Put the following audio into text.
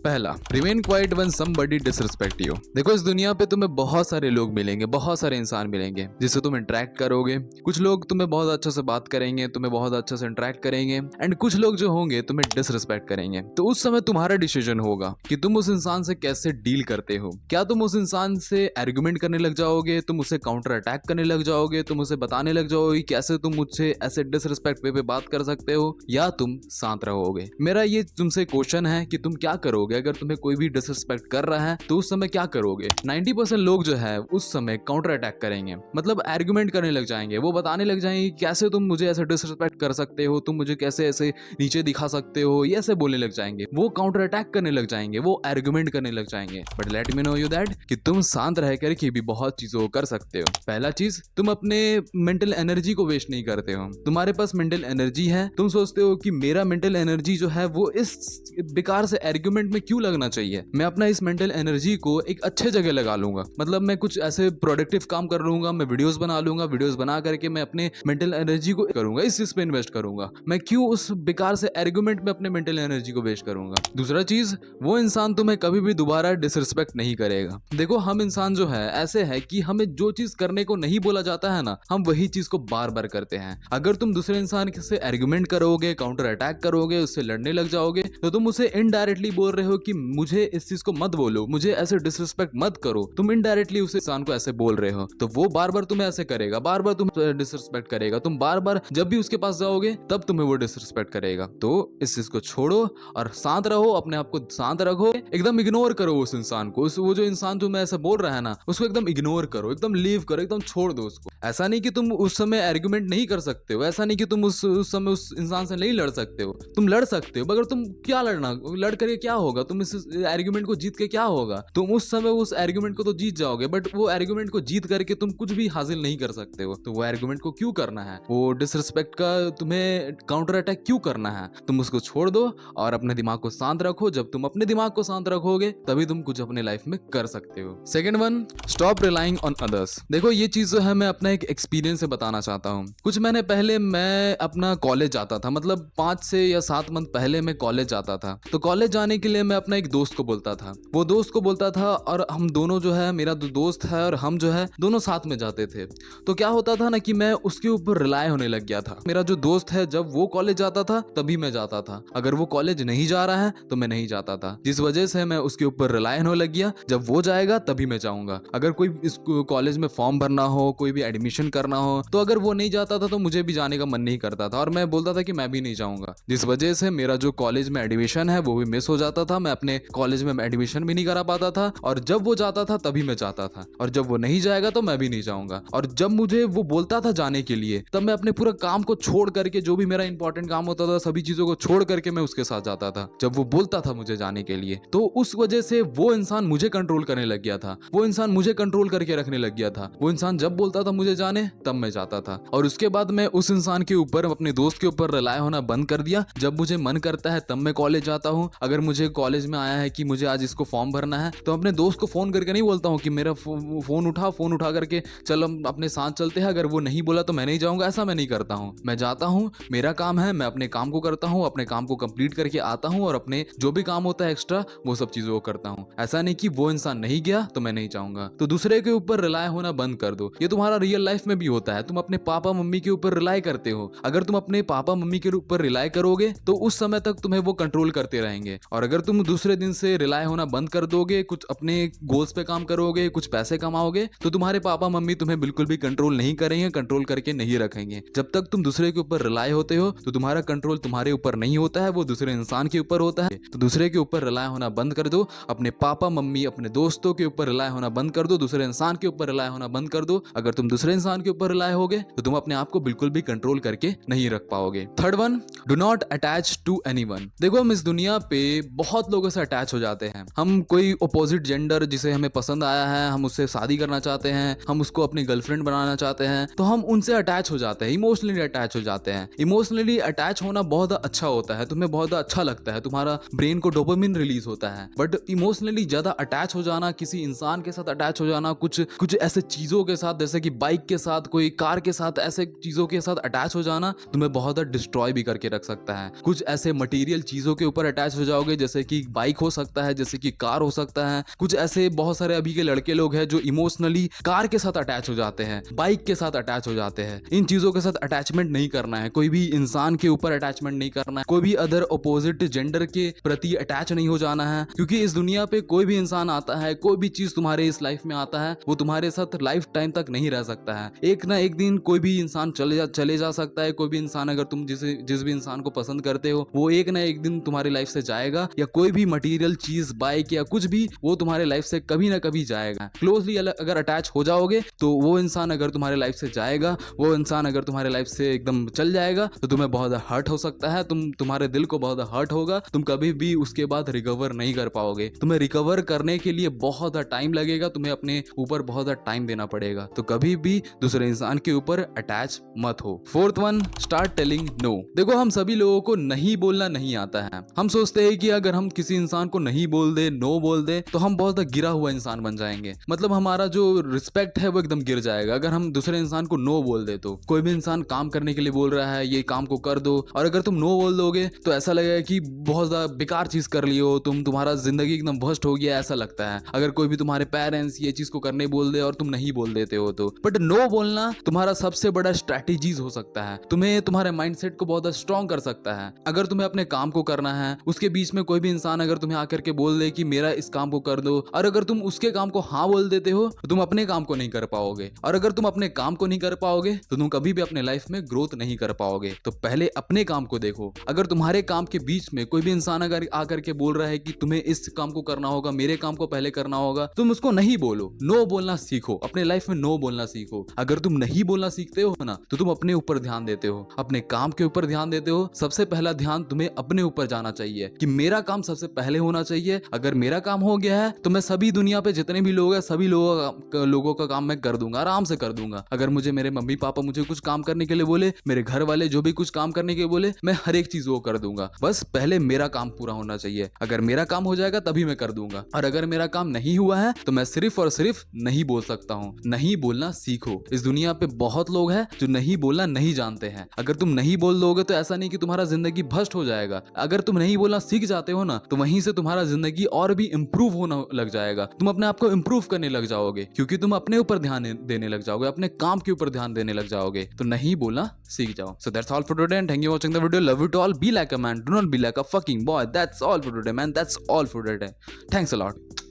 पहला, remain quite when somebody disrespect you. देखो इस दुनिया पे तुम्हें बहुत सारे लोग मिलेंगे, बहुत सारे इंसान मिलेंगे जिससे तुम इंटरेक्ट करोगे। कुछ लोग तुम्हें बहुत अच्छे से बात करेंगे, तुम्हें बहुत अच्छे से इंटरेक्ट करेंगे, एंड कुछ लोग जो होंगे तुम्हें डिसरिस्पेक्ट करेंगे। तो उस समय तुम्हारा डिसीजन होगा कि तुम उस इंसान से कैसे डील करते हो। क्या तुम उस इंसान से आर्गुमेंट करने लग जाओगे, तुम उसे काउंटर अटैक करने लग जाओगे, तुम उसे बताने लग जाओगे कैसे तुम मुझसे ऐसे डिसरिस्पेक्ट वे पे बात कर सकते हो, या तुम शांत रहोगे। मेरा ये तुमसे क्वेश्चन है कि तुम क्या करोगे अगर तुम्हें कोई भी डिसरिस्पेक्ट कर रहा है, तो उस समय क्या करोगे। 90% लोग जो है उस समय काउंटर अटैक करेंगे, मतलब आर्गुमेंट करने लग जाएंगे। वो बताने लग जाएंगे कि कैसे तुम मुझे ऐसे डिसरिस्पेक्ट कर सकते हो, तुम मुझे कैसे ऐसे नीचे दिखा सकते हो, ये ऐसे बोलने लग जाएंगे। वो काउंटर अटैक करने लग जाएंगे, वो आर्गुमेंट करने लग जाएंगे। But let me know you that कि तुम शांत रह करके भी बहुत चीजों को कर सकते हो। पहला चीज, तुम अपने मेंटल एनर्जी को वेस्ट नहीं करते हो। तुम्हारे पास मेंटल एनर्जी है, तुम सोचते हो कि मेरा मेंटल एनर्जी जो है वो इस बेकार से आर्गुमेंट में क्यों लगना चाहिए, मैं अपना इस मेंटल एनर्जी को एक अच्छे जगह लगा लूंगा। मतलब मैं कुछ ऐसे प्रोडक्टिव काम कर लूंगा, मैं वीडियोस बना लूंगा, वीडियोस बना करके मैं अपने मेंटल एनर्जी को करूंगा, इस चीज पे इन्वेस्ट करूंगा। मैं क्यों उस बेकार से आर्गुमेंट में अपने मेंटल एनर्जी को वेस्ट करूंगा। दूसरा चीज, वो इंसान तुम्हें कभी भी दोबारा डिसरिस्पेक्ट नहीं करेगा। देखो हम इंसान जो है ऐसे है कि हमें जो चीज करने को नहीं बोला जाता है ना, हम वही चीज को बार बार करते हैं। अगर तुम दूसरे इंसान से आर्गुमेंट करोगे, काउंटर अटैक करोगे, उससे लड़ने लग जाओगे, तो तुम उसे इनडायरेक्टली बोल रहे हो कि मुझे इस चीज को मत बोलो, मुझे ऐसे डिसरिस्पेक्ट मत करो। तुम इनडायरेक्टली उस इंसान को ऐसे बोल रहे हो, तो वो बार बार तुम्हें ऐसे करेगा, बार बार तुम्हें डिसरिस्पेक्ट करेगा। तुम बार बार जब भी उसके पास जाओगे तब तुम्हें वो डिसरिस्पेक्ट करेगा। तो इस चीज को छोड़ो और शांत रहो, अपने आप को शांत रखो, एकदम इग्नोर करो उस इंसान को। वो जो इंसान तुम्हें ऐसे बोल रहा है ना, उसको एकदम इग्नोर करो, एकदम लीव करो, एकदम छोड़ दो उसको। ऐसा नहीं कि तुम उस समय आर्गुमेंट नहीं कर सकते हो, ऐसा नहीं कि तुम उस समय उस इंसान से नहीं लड़ सकते हो, तुम लड़ सकते हो। मगर तुम क्या लड़ना, लड़ करके क्या होगा, तुम इस आर्गुमेंट को जीत के क्या होगा। तुम उस समय उस आर्गुमेंट को तो जीत जाओगे, बट वो आर्गुमेंट को जीत करके तुम कुछ भी हासिल नहीं कर सकते हो। तो वो आर्गुमेंट को क्यों करना है, वो डिसरिस्पेक्ट का तुम्हें काउंटर अटैक क्यों करना है। तुम उसको छोड़ दो और अपने दिमाग को शांत रखो। जब तुम अपने दिमाग को शांत रखोगे तभी तुम कुछ अपने लाइफ में कर सकते हो। Second one, stop relying on others. देखो ये चीज जो है मैं अपना एक एक्सपीरियंस से बताना चाहता हूँ। कुछ महीने पहले मैं अपना कॉलेज जाता था, मतलब 5 से या 7 मंथ पहले मैं कॉलेज जाता था। तो कॉलेज जाने के लिए मैं अपना एक दोस्त को बोलता था, वो दोस्त को बोलता था, और हम दोनों जो है, मेरा जो दोस्त है और हम जो है दोनों साथ में जाते थे। तो क्या होता था ना कि मैं उसके ऊपर रिलाय होने लग गया था। मेरा जो दोस्त है जब वो कॉलेज जाता था तभी मैं जाता था, अगर वो कॉलेज नहीं जा रहा है तो मैं नहीं जाता था। जिस वजह से मैं उसके ऊपर रिलाय होने लग गया, जब वो जाएगा तभी मैं जाऊंगा। अगर कोई इस कॉलेज में फॉर्म भरना हो, कोई भी एडमिशन करना हो, तो अगर वो नहीं जाता था तो मुझे भी जाने का मन नहीं करता था, और मैं बोलता था कि मैं भी नहीं जाऊंगा। जिस वजह से मेरा जो कॉलेज में एडमिशन है वो भी मिस हो जाता था, मैं अपने कॉलेज में एडमिशन भी नहीं करा पाता था। और जब वो जाता था तभी मैं जाता था, और जब वो नहीं जाएगा तो मैं भी नहीं जाऊंगा। और जब मुझे वो बोलता था जाने के लिए, तब मैं अपने पूरा काम को छोड़ करके, जो भी मेरा इंपॉर्टेंट काम होता था, सभी चीजों को छोड़ करके मैं उसके साथ जाता था जब वो बोलता था मुझे जाने के लिए। तो उस वजह से वो इंसान मुझे कंट्रोल करने लग गया था, वो इंसान मुझे कंट्रोल करके रखने लग गया था। वो इंसान जब बोलता था मुझे जाने, तब मैं जाता था। और उसके बाद मैं उस इंसान के ऊपर, अपने दोस्त के ऊपर रिलाय होना बंद कर दिया। जब मुझे मन करता है तब मैं कॉलेज जाता हूँ। अगर मुझे कॉलेज में आया है कि मुझे आज इसको फॉर्म भरना है, तो अपने दोस्त को फोन करके नहीं बोलता हूँ कि मेरा फोन उठा करके चल हम अपने साथ चलते हैं, अगर वो नहीं बोला तो मैं नहीं जाऊंगा। ऐसा मैं नहीं करता हूँ, मैं जाता हूँ, मेरा काम है, मैं अपने काम को करता हूँ, अपने काम को कंप्लीट करके आता हूँ, और अपने जो भी काम होता है एक्स्ट्रा वो सब चीजों को करता हूँ। ऐसा नहीं कि वो इंसान नहीं गया तो मैं नहीं जाऊंगा। तो दूसरे के ऊपर रिलाय होना बंद कर दो। ये तुम्हारा रियल लाइफ में भी होता है। तुम अपने पापा मम्मी के ऊपर रिलाय करते हो, अगर तुम अपने पापा मम्मी के ऊपर रिलाय करोगे तो उस समय तक तुम्हें वो कंट्रोल करते रहेंगे। और अगर तुम दूसरे दिन से रिलाय होना बंद कर दोगे, कुछ अपने गोल्स पे काम करोगे, कुछ पैसे कमाओगे, तो तुम्हारे पापा मम्मी तुम्हें बिल्कुल भी कंट्रोल नहीं करेंगे, कंट्रोल करके नहीं रखेंगे। जब तक तुम दूसरे के ऊपर रिलाय होते हो तो तुम्हारा कंट्रोल तुम्हारे ऊपर नहीं होता है, वो दूसरे इंसान के ऊपर होता है। तो दूसरे के ऊपर रिलाय होना बंद कर दो, अपने पापा मम्मी, अपने दोस्तों के ऊपर रिलाय होना बंद कर दो, दूसरे इंसान के ऊपर रिलाय होना बंद कर दो। अगर तुम दूसरे इंसान के ऊपर रिलाय होगे तो तुम अपने आप को बिल्कुल भी कंट्रोल करके नहीं रख पाओगे। Third one, do not attach to anyone. देखो हम इस दुनिया पे बहुत लोगों से अटैच हो जाते हैं। हम कोई अपोजिट जेंडर जिसे हमें पसंद आया है, हम उससे शादी करना चाहते हैं, हम उसको अपनी गर्लफ्रेंड बनाना चाहते हैं, तो हम उनसे अटैच हो जाते हैं, इमोशनली अटैच हो जाते हैं। इमोशनली अटैच होना बहुत अच्छा होता है, तुम्हें बहुत अच्छा लगता है, तुम्हारा ब्रेन को डोपामिन रिलीज होता है। बट इमोशनली ज्यादा अटैच हो जाना, किसी इंसान के साथ अटैच हो जाना, कुछ ऐसे चीजों के साथ, जैसे कि बाइक के साथ, कोई कार के साथ, ऐसे चीजों के साथ अटैच हो जाना तुम्हें बहुत डिस्ट्रॉय भी करके रख सकता है। कुछ ऐसे मटेरियल चीजों के ऊपर अटैच हो जाओगे, जैसे कि बाइक हो सकता है, जैसे कि कार हो सकता है। कुछ ऐसे बहुत सारे अभी के लड़के लोग हैं जो इमोशनली कार के साथ अटैच हो जाते हैं, बाइक के साथ अटैच हो जाते हैं। इन चीजों के साथ अटैचमेंट नहीं करना है, कोई भी इंसान के ऊपर अटैचमेंट नहीं करना है, कोई भी अदर अपोजिट जेंडर के प्रति अटैच नहीं हो जाना है, क्योंकि इस दुनिया पे कोई भी इंसान आता है, कोई भी चीज तुम्हारे इस लाइफ में आता है, वो तुम्हारे साथ लाइफ टाइम तक नहीं रह सकता है। एक ना एक दिन कोई भी इंसान चले जा सकता है। कोई भी इंसान, अगर तुम जिस भी इंसान को पसंद करते हो, वो एक ना एक दिन तुम्हारी लाइफ से जाएगा, या कोई भी मटेरियल चीज, बाइक या कुछ भी, वो तुम्हारे लाइफ से कभी ना कभी जाएगा। क्लोजली अगर अटैच हो जाओगे तो वो इंसान अगर तुम्हारे लाइफ से जाएगा, वो इंसान अगर तुम्हारे लाइफ से एकदम चल जाएगा, तो तुम्हें बहुत हर्ट हो सकता है, तुम्हारे दिल को बहुत हर्ट होगा। तुम कभी भी उसके बाद रिकवर नहीं कर पाओगे। तुम्हें रिकवर करने के लिए बहुत टाइम लगेगा, तुम्हें अपने ऊपर बहुत टाइम देना पड़ेगा। तो कभी भी दूसरे इंसान के ऊपर अटैच मत हो। Fourth one, start telling no. देखो, हम सभी लोगों को नहीं बोलना नहीं आता है। हम सोचते हैं कि अगर हम किसी इंसान को नहीं बोल दे, नो बोल दे, तो हम बहुत गिरा हुआ इंसान बन जाएंगे। मतलब हमारा जो रिस्पेक्ट है वो एकदम गिर जाएगा अगर हम दूसरे इंसान को नो बोल दे। तो कोई भी इंसान काम करने के लिए बोल रहा है, ये काम को कर दो, और अगर तुम नो बोल दोगे तो ऐसा लगेगा कि बहुत ज्यादा बेकार चीज कर ली हो तुम, तुम्हारा जिंदगी एकदम भ्रष्ट हो गया, ऐसा लगता है। अगर कोई भी तुम्हारे पेरेंट्स ये चीज को करने बोल दे और तुम नहीं बोल देते हो तो। बट नो बोलना तुम्हारा सबसे बड़ा स्ट्रैटेजीज हो सकता है, तुम्हें तुम्हारे माइंडसेट को बहुत स्ट्रॉन्ग कर सकता है। अगर तुम्हें अपने काम को करना है, उसके बीच में कोई भी इंसान अगर तुम्हें आकर के बोल दे कि मेरा इस काम को कर दो, और अगर तुम उसके काम को हाँ बोल देते हो तो तुम अपने काम को नहीं कर पाओगे, और अगर तुम अपने काम को नहीं कर पाओगे तो तुम कभी भी अपने लाइफ में ग्रोथ नहीं कर पाओगे। तो पहले अपने काम को देखो। अगर तुम्हारे काम के बीच में कोई भी इंसान अगर आकर के बोल रहा है कि तुम्हें इस काम को करना होगा, मेरे काम को पहले करना होगा, तुम उसको नहीं बोलो। नो बोलना सीखो, अपने लाइफ में नो बोलना सीखो। अगर तुम नहीं बोलना सीखते हो ना, तो तुम अपने ऊपर ध्यान देते हो, अपने काम के ऊपर ध्यान देते हो। सबसे पहला ध्यान तुम्हें अपने ऊपर जाना चाहिए कि मेरा काम सबसे पहले होना चाहिए। अगर मेरा काम हो गया है तो मैं सभी दुनिया पे जितने भी लोग हैं, सभी लोगों का काम मैं कर दूंगा, आराम से कर दूंगा। अगर मुझे मेरे मम्मी पापा मुझे कुछ काम करने के लिए बोले, मेरे घर वाले जो भी कुछ काम करने के लिए बोले, मैं हर एक चीज वो कर दूंगा। बस पहले मेरा काम पूरा होना चाहिए। अगर मेरा काम हो जाएगा तभी मैं कर दूंगा, और अगर मेरा काम नहीं हुआ है तो मैं सिर्फ और सिर्फ नहीं बोल सकता हूँ। नहीं बोलना सीखो। इस दुनिया पे बहुत लोग हैं जो नहीं बोलना नहीं जानते हैं। अगर तुम नहीं बोल दोगे तो ऐसा नहीं कि तुम्हारा जिंदगी भ्रष्ट हो जाएगा। अगर तुम नहीं बोलना सीख जाते हो ना, तो वहीं से तुम्हारा जिंदगी और भी इंप्रूव होना लग जाएगा। तुम अपने आप को इंप्रूव करने लग जाओगे, क्योंकि तुम अपने ऊपर ध्यान देने लग जाओगे, अपने काम के ऊपर ध्यान देने लग जाओगे। तो नहीं बोलना सीख जाओ। So that's all for today and thank you for watching the video. Love you to all. Be like a man. Do not be like a fucking boy. That's all for today, man. That's all for today. Thanks a lot.